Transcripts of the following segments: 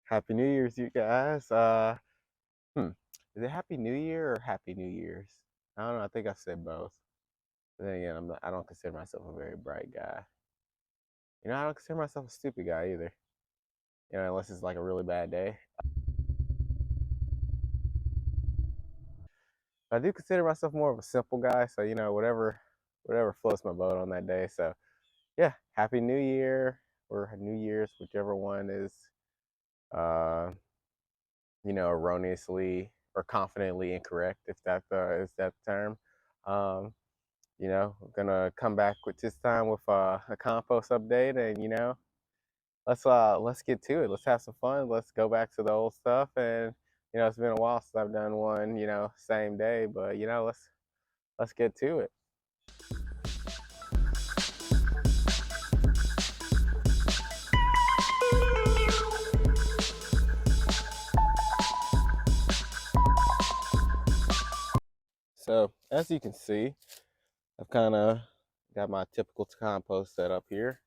Happy New Year's, you guys. Hmm. Is it Happy New Year or Happy New Year's? I don't know. I think I said both. But then again, I don't consider myself a very bright guy. I don't consider myself a stupid guy either. Unless it's like a really bad day. But I do consider myself more of a simple guy. So whatever floats my boat on that day. So yeah, Happy New Year or New Year's, whichever one is, uh, erroneously or confidently incorrect, if that is that term. Um, I'm gonna come back with this time with a compost update, and let's get to it. Let's have some fun. Let's go back to the old stuff, and it's been a while since I've done one, same day, but let's get to it. So as you can see, I've kind of got my typical compost set up here.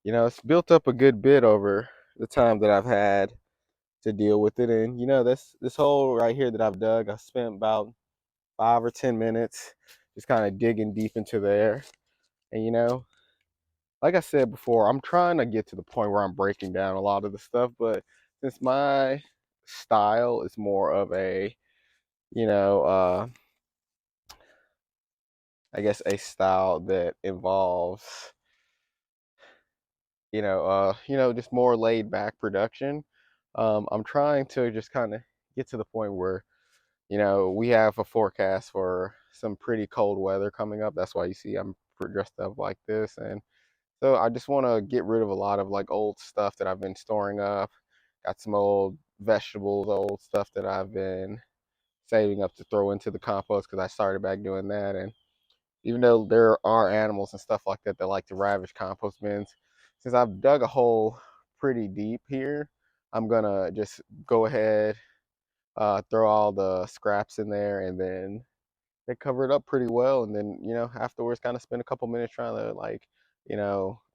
It's built up a good bit over the time that I've had to deal with it, and this hole right here that I've dug, I spent about 5 or 10 minutes just kind of digging deep into there. And like I said before, I'm trying to get to the point where I'm breaking down a lot of the stuff, but since my style is more of a, you know, I guess a style that involves, just more laid back production. I'm trying to just kind of get to the point where, we have a forecast for some pretty cold weather coming up. That's why you see I'm dressed up like this. And so I just want to get rid of a lot of like old stuff that I've been storing up. Got some old vegetables, old stuff that I've been saving up to throw into the compost because I started back doing that. And even though there are animals and stuff like that that like to ravage compost bins, since I've dug a hole pretty deep here, I'm gonna just go ahead, throw all the scraps in there, and then they cover it up pretty well. And then afterwards, kind of spend a couple minutes trying to like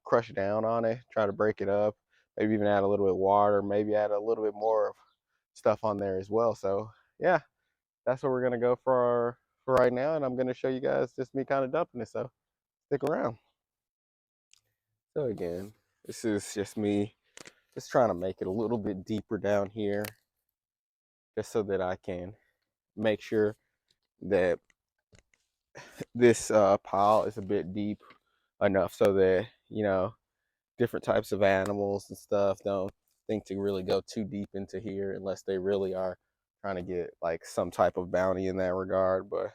crush down on it, try to break it up, maybe even add a little bit of water, maybe add a little bit more of stuff on there as well. So yeah, that's what we're gonna go for right now, and I'm gonna show you guys just me kind of dumping it. So stick around. So again, this is just me just trying to make it a little bit deeper down here, just so that I can make sure that this pile is a bit deep enough so that different types of animals and stuff don't think to really go too deep into here unless they really are trying to get like some type of bounty in that regard. But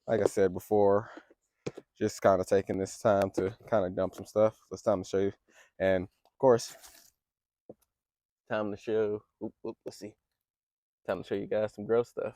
like I said before, just kind of taking this time to kind of dump some stuff. It's time to show you, and of course, time to show. Let's see. Time to show you guys some gross stuff.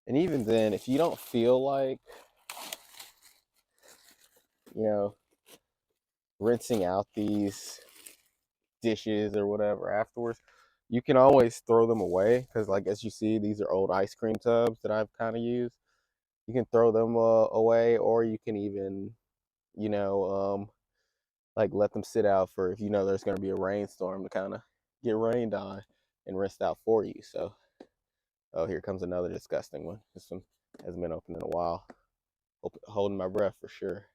And even then, if you don't feel like, you know, rinsing out these dishes or whatever afterwards, you can always throw them away because, like, as you see, these are old ice cream tubs that I've kind of used. You can throw them away, or you can even, you know, like let them sit out for if there's going to be a rainstorm to kind of get rained on and rinsed out for you. So, oh, here comes another disgusting one. This one hasn't been opened in a while. Holding my breath for sure.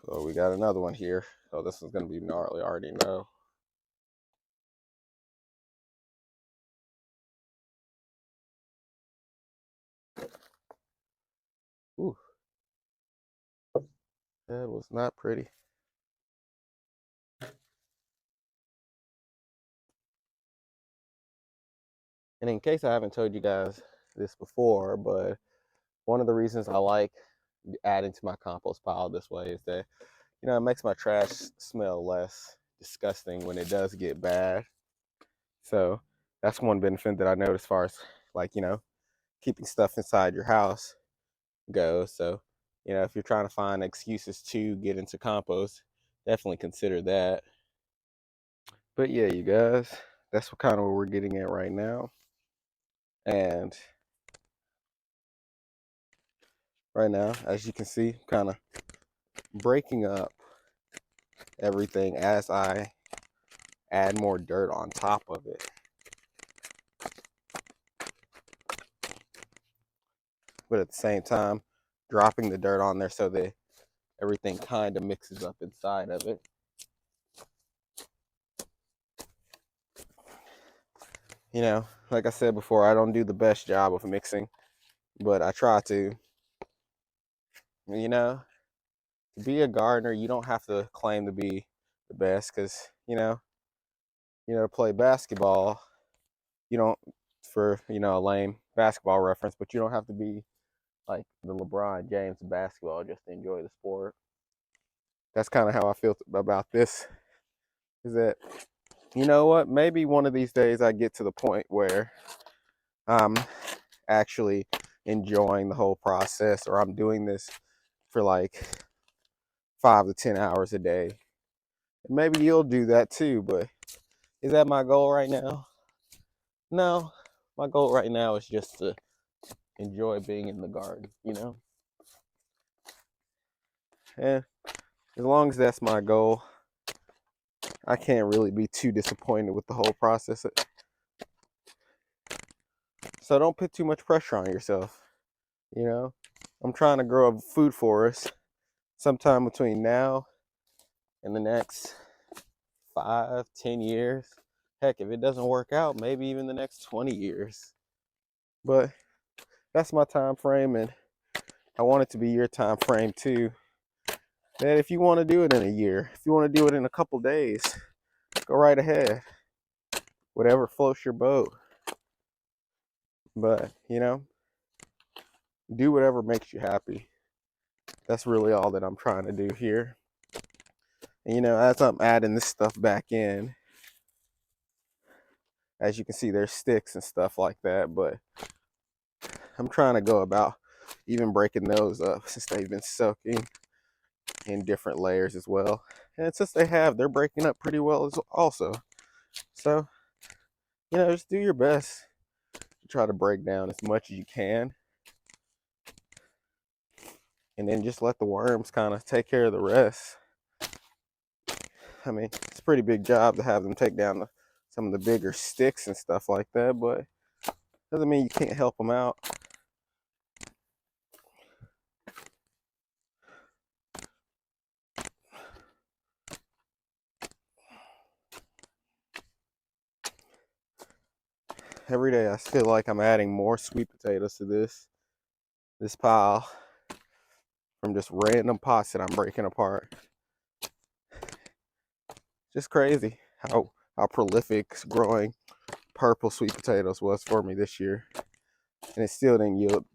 So we got another one here. So this is going to be gnarly. I already know. Ooh. That was not pretty. And in case I haven't told you guys this before, but one of the reasons I like adding to my compost pile this way is that, it makes my trash smell less disgusting when it does get bad. So that's one benefit that I noticed as far as, like, keeping stuff inside your house goes. So, if you're trying to find excuses to get into compost, definitely consider that. But yeah, you guys, that's what kind of what we're getting at right now. And right now, as you can see, kind of breaking up everything as I add more dirt on top of it. But at the same time, dropping the dirt on there so that everything kind of mixes up inside of it. Like I said before, I don't do the best job of mixing, but I try to. To be a gardener, you don't have to claim to be the best because, to play basketball, you don't, for, a lame basketball reference, but you don't have to be like the LeBron James of basketball just to enjoy the sport. That's kind of how I feel about this, is that, you know what, maybe one of these days I get to the point where I'm actually enjoying the whole process, or I'm doing this for like 5 to 10 hours a day. Maybe you'll do that too, but is that my goal right now? No, my goal right now is just to enjoy being in the garden, And as long as that's my goal, I can't really be too disappointed with the whole process. So don't put too much pressure on yourself, I'm trying to grow a food forest sometime between now and the next 5-10 years. Heck, if it doesn't work out, maybe even the next 20 years. But that's my time frame, and I want it to be your time frame too. That if you want to do it in a year, if you want to do it in a couple days, go right ahead. Whatever floats your boat. But, do whatever makes you happy. That's really all that I'm trying to do here. And, as I'm adding this stuff back in, as you can see, there's sticks and stuff like that, but I'm trying to go about even breaking those up since they've been soaking in different layers as well. And since they're breaking up pretty well also. So, just do your best to try to break down as much as you can. And then just let the worms kind of take care of the rest. I mean, it's a pretty big job to have them take down some of the bigger sticks and stuff like that, but doesn't mean you can't help them out. Every day I feel like I'm adding more sweet potatoes to this pile from just random pots that I'm breaking apart. Just crazy how prolific growing purple sweet potatoes was for me this year. And it still didn't yield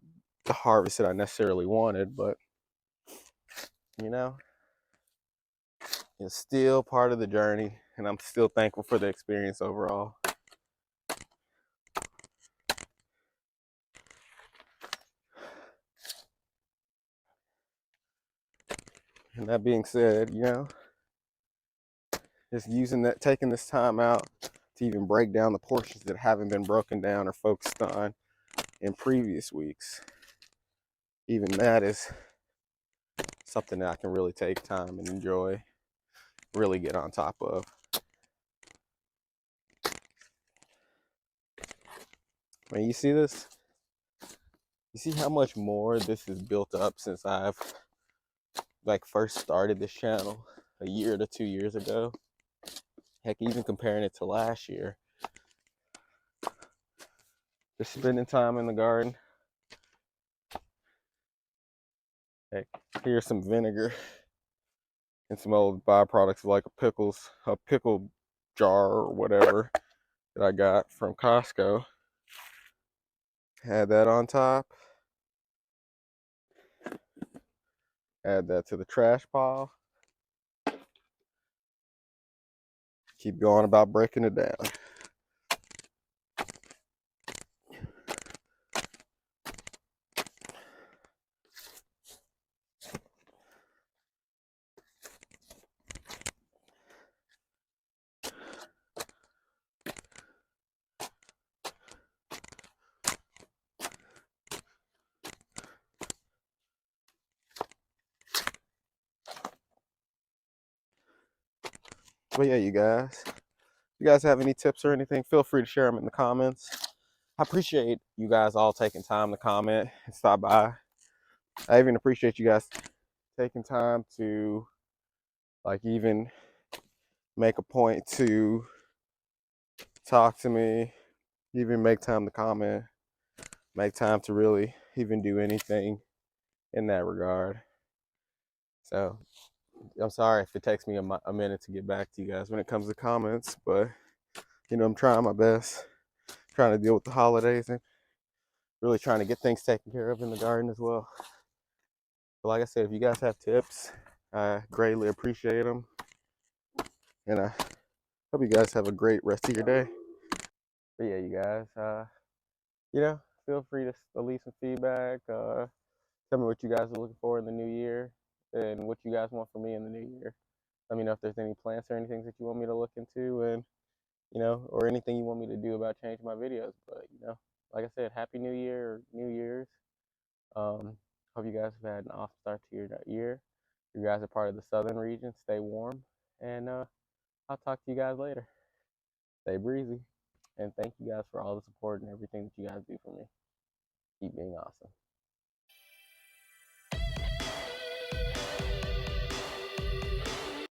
the harvest that I necessarily wanted, but it's still part of the journey, and I'm still thankful for the experience overall. And that being said, just taking this time out to even break down the portions that haven't been broken down or focused on in previous weeks, even that is something that I can really take time and enjoy, really get on top of. I mean, you see this? You see how much more this is built up since I've first started this channel a year to 2 years ago? Heck, even comparing it to last year. Just spending time in the garden. Heck, here's some vinegar and some old byproducts like a pickle jar or whatever that I got from Costco. Add that on top. Add that to the trash pile. Keep going about breaking it down. But yeah, if you guys have any tips or anything, feel free to share them in the comments. I appreciate you guys all taking time to comment and stop by. I even appreciate you guys taking time to like even make a point to talk to me, even make time to comment, make time to really even do anything in that regard. So I'm sorry if it takes me a minute to get back to you guys when it comes to comments, but I'm trying my best, trying to deal with the holidays and really trying to get things taken care of in the garden as well. But like I said, if you guys have tips, I greatly appreciate them. And I hope you guys have a great rest of your day. But yeah, you guys, feel free to leave some feedback. Tell me what you guys are looking for in the new year and what you guys want from me in the new year. Let me know if there's any plants or anything that you want me to look into, and or anything you want me to do about changing my videos. But like I said, Happy New Year or New Year's. Hope you guys have had an off start to your year. You guys are part of the southern region. Stay warm, and I'll talk to you guys later. Stay breezy, and thank you guys for all the support and everything that you guys do for me. Keep being awesome.